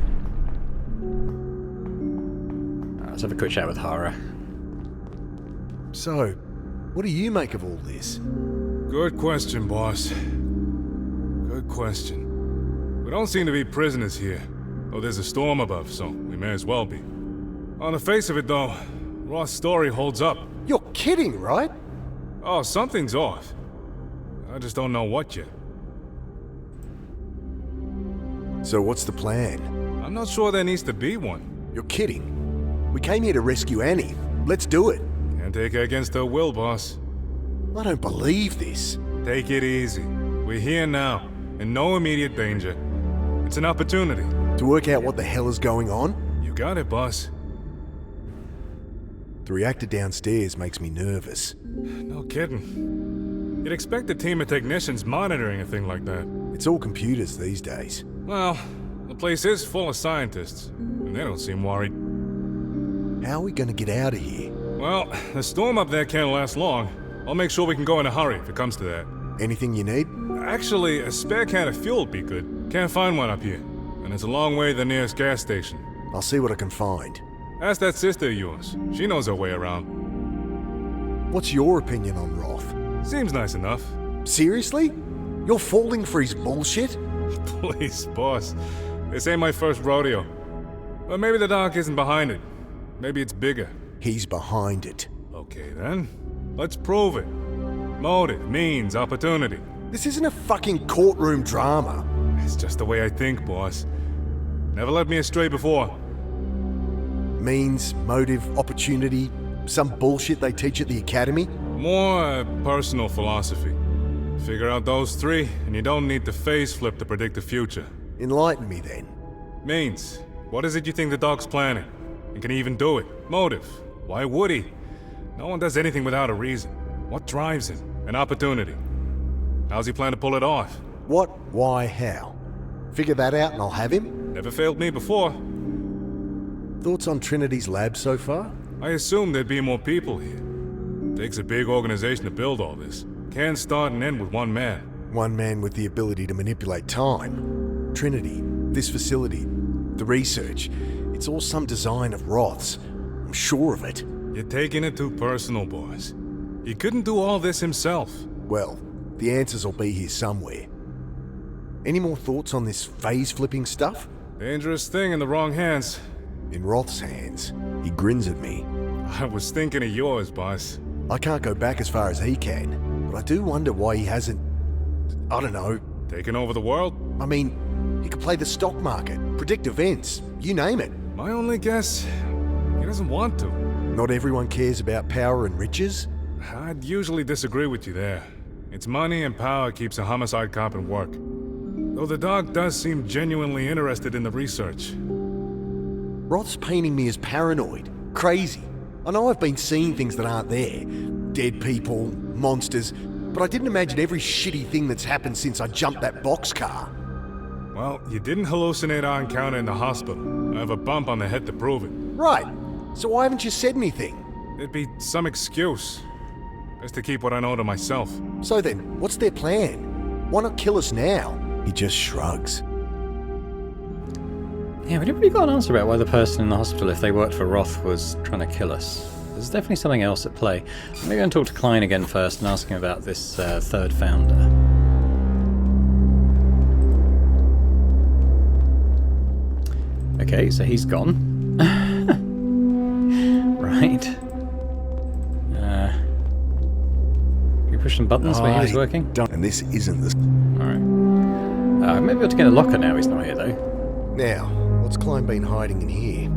Let's have a quick chat with Hara. So, what do you make of all this? Good question, boss. Good question. We don't seem to be prisoners here. Oh, there's a storm above, so we may as well be. On the face of it, though, Roth's story holds up. You're kidding, right? Oh, something's off. I just don't know what yet. So what's the plan? I'm not sure there needs to be one. You're kidding. We came here to rescue Annie. Let's do it. Can't take her against her will, boss. I don't believe this. Take it easy. We're here now, in no immediate danger. It's an opportunity. To work out what the hell is going on? You got it, boss. The reactor downstairs makes me nervous. No kidding. You'd expect a team of technicians monitoring a thing like that. It's all computers these days. Well, the place is full of scientists, and they don't seem worried. How are we gonna get out of here? Well, the storm up there can't last long. I'll make sure we can go in a hurry if it comes to that. Anything you need? Actually, a spare can of fuel would be good. Can't find one up here. And it's a long way to the nearest gas station. I'll see what I can find. Ask that sister of yours. She knows her way around. What's your opinion on Roth? Seems nice enough. Seriously? You're falling for his bullshit? Please, boss. This ain't my first rodeo. But maybe the doc isn't behind it. Maybe it's bigger. He's behind it. Okay, then. Let's prove it. Motive, means, opportunity. This isn't a fucking courtroom drama. It's just the way I think, boss. Never led me astray before. Means, motive, opportunity, some bullshit they teach at the academy? More personal philosophy. Figure out those three, and you don't need to phase flip to predict the future. Enlighten me then. Means, what is it you think the dog's planning? And can he even do it? Motive, why would he? No one does anything without a reason. What drives him? An opportunity. How's he plan to pull it off? What, why, how? Figure that out and I'll have him? Never failed me before. Thoughts on Trinity's lab so far? I assumed there'd be more people here. Takes a big organization to build all this. Can't start and end with one man. One man with the ability to manipulate time. Trinity, this facility, the research. It's all some design of Roth's. I'm sure of it. You're taking it too personal, boys. He couldn't do all this himself. Well, the answers will be here somewhere. Any more thoughts on this phase-flipping stuff? Dangerous thing in the wrong hands. In Roth's hands. He grins at me. I was thinking of yours, boss. I can't go back as far as he can, but I do wonder why he hasn't... I don't know. Taken over the world? I mean, he could play the stock market, predict events, you name it. My only guess, he doesn't want to. Not everyone cares about power and riches? I'd usually disagree with you there. It's money and power keeps a homicide cop at work. Though the dog does seem genuinely interested in the research. Roth's painting me as paranoid, crazy. I know I've been seeing things that aren't there. Dead people, monsters, but I didn't imagine every shitty thing that's happened since I jumped that boxcar. Well, you didn't hallucinate our encounter in the hospital. I have a bump on the head to prove it. Right. So why haven't you said anything? There'd be some excuse. Best to keep what I know to myself. So then, what's their plan? Why not kill us now? He just shrugs. Yeah, we never really got an answer about why the person in the hospital, if they worked for Roth, was trying to kill us. There's definitely something else at play. I'm going to go and talk to Klein again first and ask him about this third founder. Okay, so he's gone. Right. We push some buttons where he was working? And this isn't the... Alright. Maybe we'll have to get a locker now he's not here, though. Now, what's Klein been hiding in here?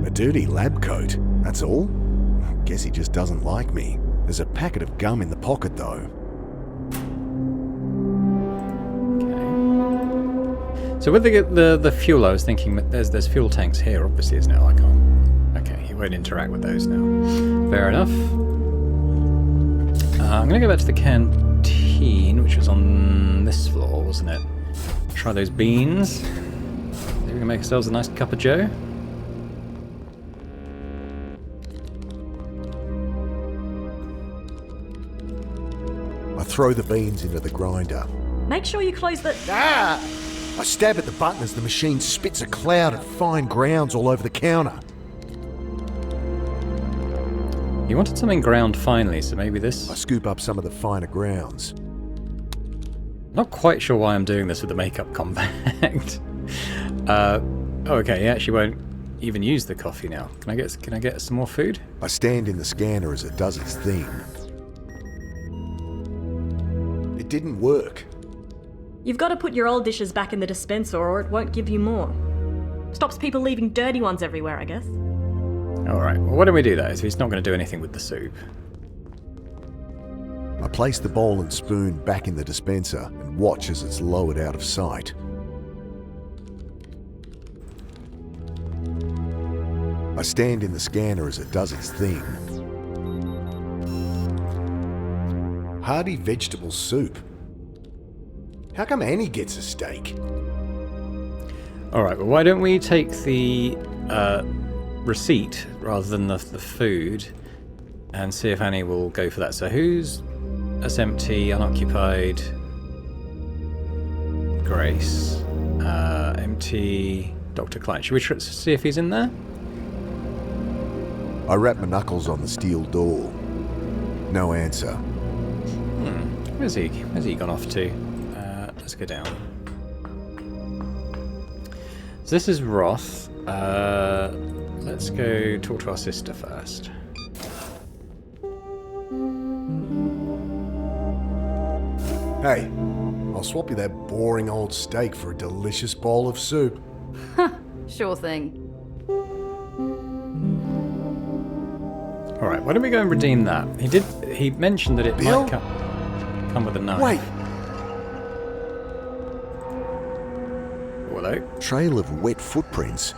A dirty lab coat, that's all? Guess he just doesn't like me. There's a packet of gum in the pocket, though. Okay. So with the fuel, I was thinking there's fuel tanks here, obviously, isn't it? I can't... Okay, he won't interact with those now. Fair enough. I'm going to go back to the canteen, which was on this floor, wasn't it? Try those beans. Maybe we can make ourselves a nice cup of joe. I throw the beans into the grinder. Make sure you close the... Ah! I stab at the button as the machine spits a cloud of fine grounds all over the counter. You wanted something ground finely, so maybe this? I scoop up some of the finer grounds. Not quite sure why I'm doing this with the makeup compact. Okay, he actually won't even use the coffee now. Can I get some more food? I stand in the scanner as it does its thing. It didn't work. You've got to put your old dishes back in the dispenser or it won't give you more. Stops people leaving dirty ones everywhere, I guess. Alright, well why don't we do that if he's not going to do anything with the soup? I place the bowl and spoon back in the dispenser and watch as it's lowered out of sight. I stand in the scanner as it does its thing. Hearty vegetable soup. How come Annie gets a steak? Alright, well why don't we take the receipt rather than the food and see if Annie will go for that. So that's empty, unoccupied, Grace. MT Dr. Klein. Should we see if he's in there? I wrap my knuckles on the steel door. No answer. Where's he gone off to? Let's go down. So this is Roth. Let's go talk to our sister first. Hey, I'll swap you that boring old steak for a delicious bowl of soup. Sure thing. Alright, why don't we go and redeem that? He mentioned that it Bill? might come with a knife. Wait! Hello? Trail of wet footprints.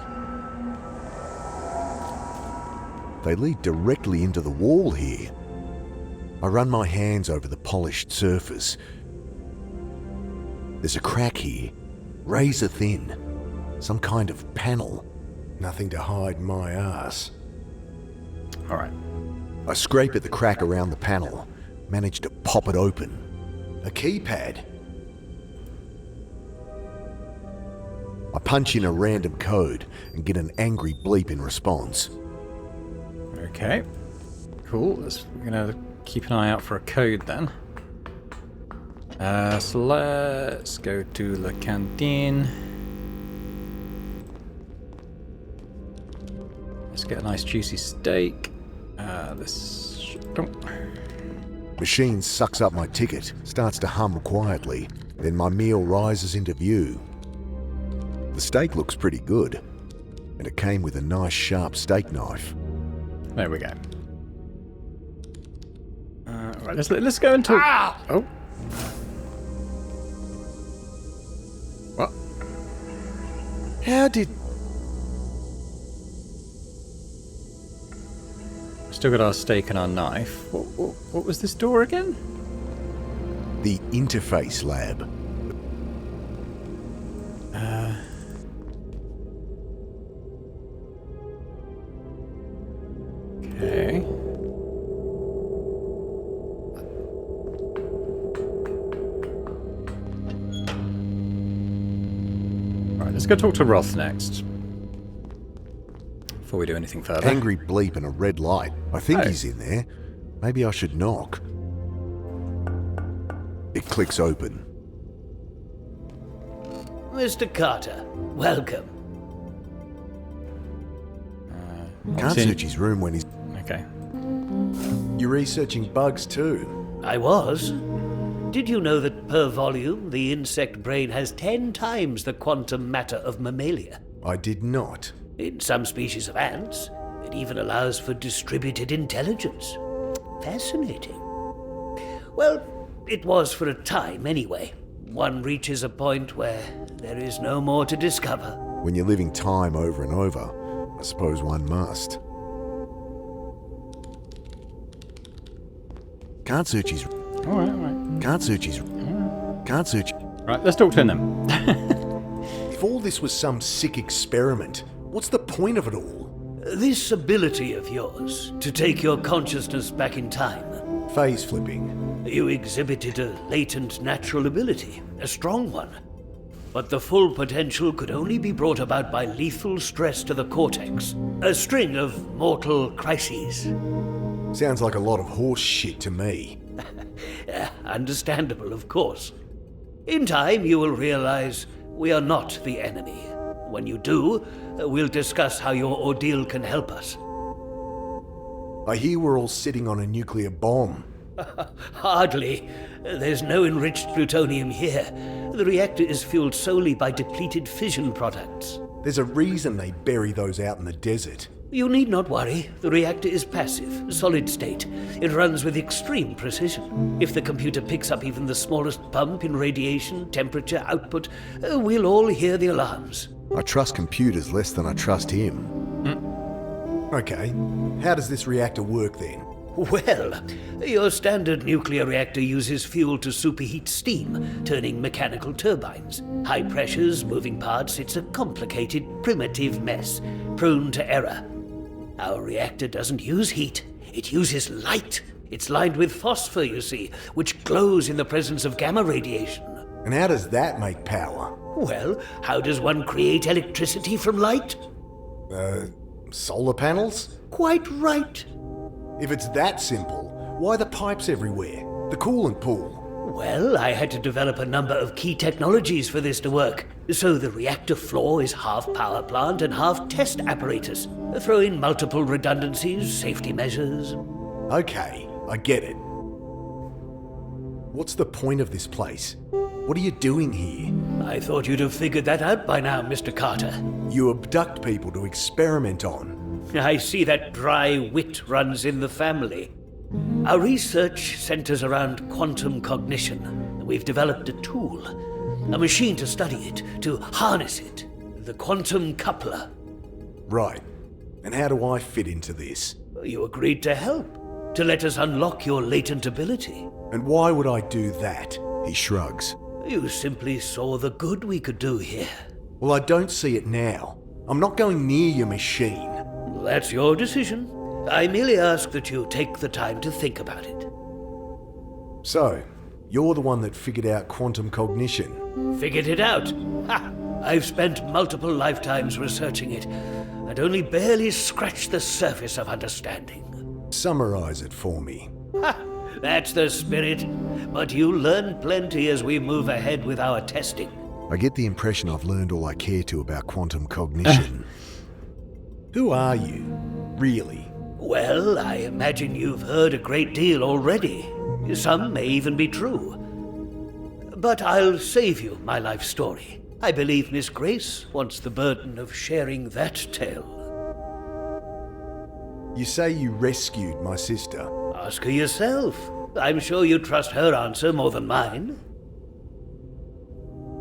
They lead directly into the wall here. I run my hands over the polished surface. There's a crack here, razor thin. Some kind of panel. Nothing to hide my ass. Alright. I scrape at the crack around the panel, manage to pop it open. A keypad. I punch in a random code and get an angry bleep in response. Okay. Cool. We're going to keep an eye out for a code then. So let's go to the canteen. Let's get a nice juicy steak. Machine sucks up my ticket, starts to hum quietly, then my meal rises into view. The steak looks pretty good, and it came with a nice sharp steak knife. There we go. Right, let's go and talk. Oh. What? How did... Still got our steak and our knife. What was this door again? The interface lab. Okay. Right, let's go talk to Roth next. Before we do anything further. Angry bleep and a red light. I think Oh. he's in there. Maybe I should knock. It clicks open. Mr. Carter, welcome. Can't Sin- search his room when he's... Okay. You're researching bugs too. I was. Did you know that per volume, the insect brain has 10 times the quantum matter of mammalia? I did not. In some species of ants, it even allows for distributed intelligence. Fascinating. Well, it was for a time anyway. One reaches a point where there is no more to discover. When you're living time over and over, I suppose one must. Can't search his... Alright. Can't search his... Can't search... Right, let's talk to him then. If all this was some sick experiment, what's the point of it all? This ability of yours to take your consciousness back in time, Phase flipping. you exhibited a latent natural ability, a strong one. But the full potential could only be brought about by lethal stress to the cortex, a string of mortal crises. Sounds like a lot of horse shit to me. Understandable, of course. In time, you will realize we are not the enemy. When you do, we'll discuss how your ordeal can help us. I hear we're all sitting on a nuclear bomb. Hardly. There's no enriched plutonium here. The reactor is fueled solely by depleted fission products. There's a reason they bury those out in the desert. You need not worry. The reactor is passive, solid state. It runs with extreme precision. If the computer picks up even the smallest bump in radiation, temperature, output, we'll all hear the alarms. I trust computers less than I trust him. Okay, how does this reactor work then? Well, your standard nuclear reactor uses fuel to superheat steam, turning mechanical turbines. High pressures, moving parts, it's a complicated, primitive mess, prone to error. Our reactor doesn't use heat, it uses light. It's lined with phosphor, you see, which glows in the presence of gamma radiation. And how does that make power? Well, how does one create electricity from light? Solar panels? Quite right. If it's that simple, why the pipes everywhere? The coolant pool? Well, I had to develop a number of key technologies for this to work. So the reactor floor is half power plant and half test apparatus. Throw in multiple redundancies, safety measures. Okay, I get it. What's the point of this place? What are you doing here? I thought you'd have figured that out by now, Mr. Carter. You abduct people to experiment on. I see that dry wit runs in the family. Our research centers around quantum cognition. We've developed a tool, a machine to study it, to harness it. The quantum coupler. Right. And how do I fit into this? You agreed to help, to let us unlock your latent ability. And why would I do that? He shrugs. You simply saw the good we could do here. Well, I don't see it now. I'm not going near your machine. That's your decision. I merely ask that you take the time to think about it. So, you're the one that figured out quantum cognition. Figured it out? Ha! I've spent multiple lifetimes researching it, and only barely scratched the surface of understanding. Summarize it for me. Ha! That's the spirit. But you'll learn plenty as we move ahead with our testing. I get the impression I've learned all I care to about quantum cognition. Who are you, really? Well, I imagine you've heard a great deal already. Some may even be true. But I'll save you my life story. I believe Miss Grace wants the burden of sharing that tale. You say you rescued my sister. Ask her yourself. I'm sure you trust her answer more than mine.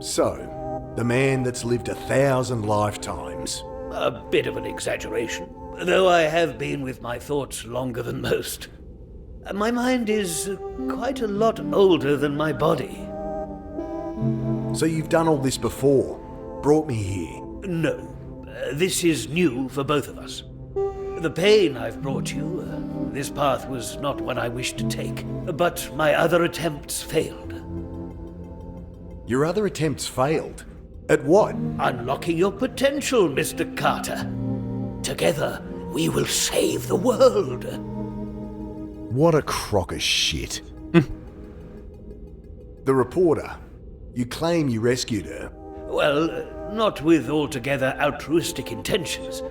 So, the man that's lived 1,000 lifetimes. A bit of an exaggeration, though I have been with my thoughts longer than most. My mind is quite a lot older than my body. So you've done all this before? Brought me here? No. This is new for both of us. The pain I've brought you, this path was not one I wished to take, but my other attempts failed. Your other attempts failed? At what? Unlocking your potential, Mr. Carter. Together, we will save the world. What a crock of shit. The reporter. You claim you rescued her. Well, not with altogether altruistic intentions.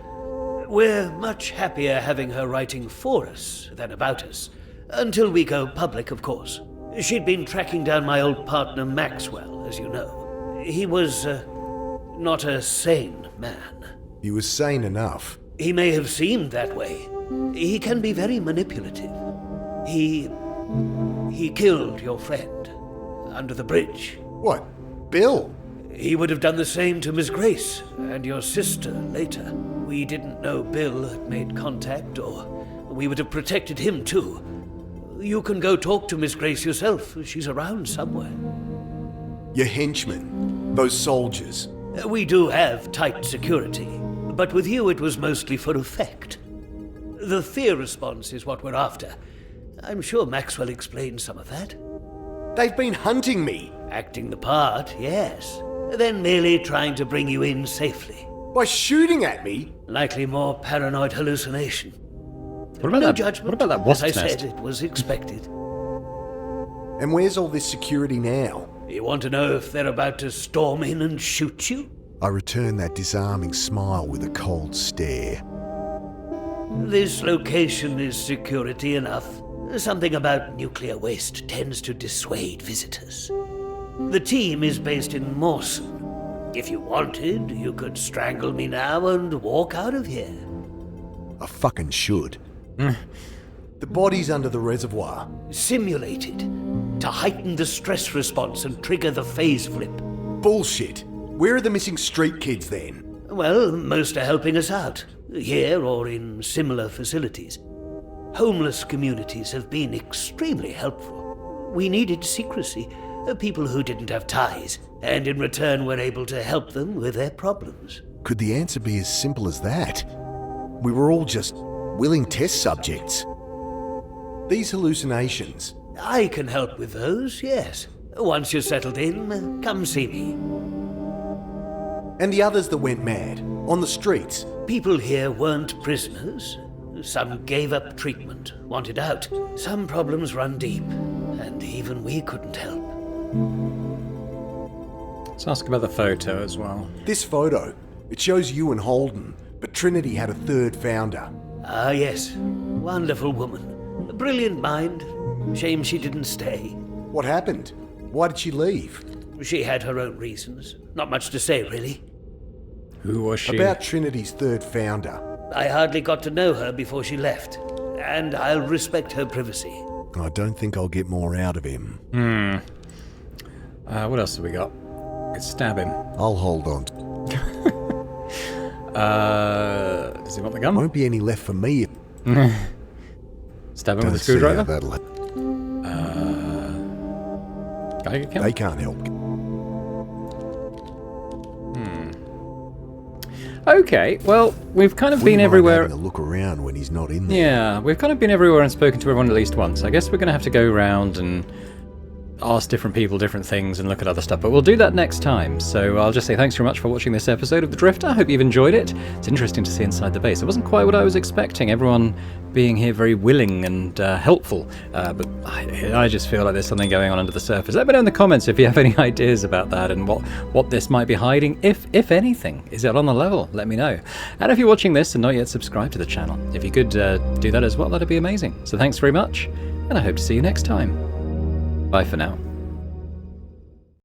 We're much happier having her writing for us than about us. Until we go public, of course. She'd been tracking down my old partner Maxwell, as you know. He was, not a sane man. He was sane enough. He may have seemed that way. He can be very manipulative. He killed your friend under the bridge. What? Bill? He would have done the same to Miss Grace and your sister later. We didn't know Bill had made contact, or we would have protected him too. You can go talk to Miss Grace yourself. She's around somewhere. Your henchmen? Those soldiers? We do have tight security, but with you it was mostly for effect. The fear response is what we're after. I'm sure Maxwell explained some of that. They've been hunting me. Acting the part, yes. Then merely trying to bring you in safely. By shooting at me? Likely more paranoid hallucination. What about No that? judgment. What about that As wasp's I nest? said, it was expected. And where's all this security now? You want to know if they're about to storm in and shoot you? I return that disarming smile with a cold stare. This location is security enough. Something about nuclear waste tends to dissuade visitors. The team is based in Mawson. If you wanted, you could strangle me now and walk out of here. I fucking should. The body's under the reservoir. Simulated. To heighten the stress response and trigger the phase flip. Bullshit. Where are the missing street kids then? Well, most are helping us out. Here or in similar facilities. Homeless communities have been extremely helpful. We needed secrecy. People who didn't have ties. And in return were able to help them with their problems. Could the answer be as simple as that? We were all just willing test subjects. These hallucinations. I can help with those, yes. Once you're settled in, come see me. And the others that went mad, on the streets. People here weren't prisoners. Some gave up treatment, wanted out. Some problems run deep, and even we couldn't help. Let's ask about the photo as well. This photo, it shows you and Holden, but Trinity had a third founder. Ah, yes. Wonderful woman. A brilliant mind. Shame she didn't stay. What happened? Why did she leave? She had her own reasons. Not much to say, really. Who was she? About Trinity's third founder. I hardly got to know her before she left, and I'll respect her privacy. I don't think I'll get more out of him. What else have we got? Let's stab him. I'll hold on. Does he want the gun? Won't be any left for me. Stab him Don't with a see how screwdriver? that'll happen. Geiger count? They can't help. Okay, well, we've kind of Wouldn't been mind everywhere. having a look around when he's not in there. Yeah, we've kind of been everywhere and spoken to everyone at least once. I guess we're going to have to go around and ask different people different things and look at other stuff, but we'll do that next time. So I'll just say thanks very much for watching this episode of The Drifter. I hope you've enjoyed it. It's interesting to see inside the base. It wasn't quite what I was expecting, everyone being here very willing and helpful, but I just feel like there's something going on under the surface. Let me know in the comments if you have any ideas about that and what this might be hiding, if anything. Is it on the level? Let me know. And if you're watching this and not yet subscribed to the channel, if you could do that as well, that'd be amazing. So thanks very much, and I hope to see you next time. Bye for now.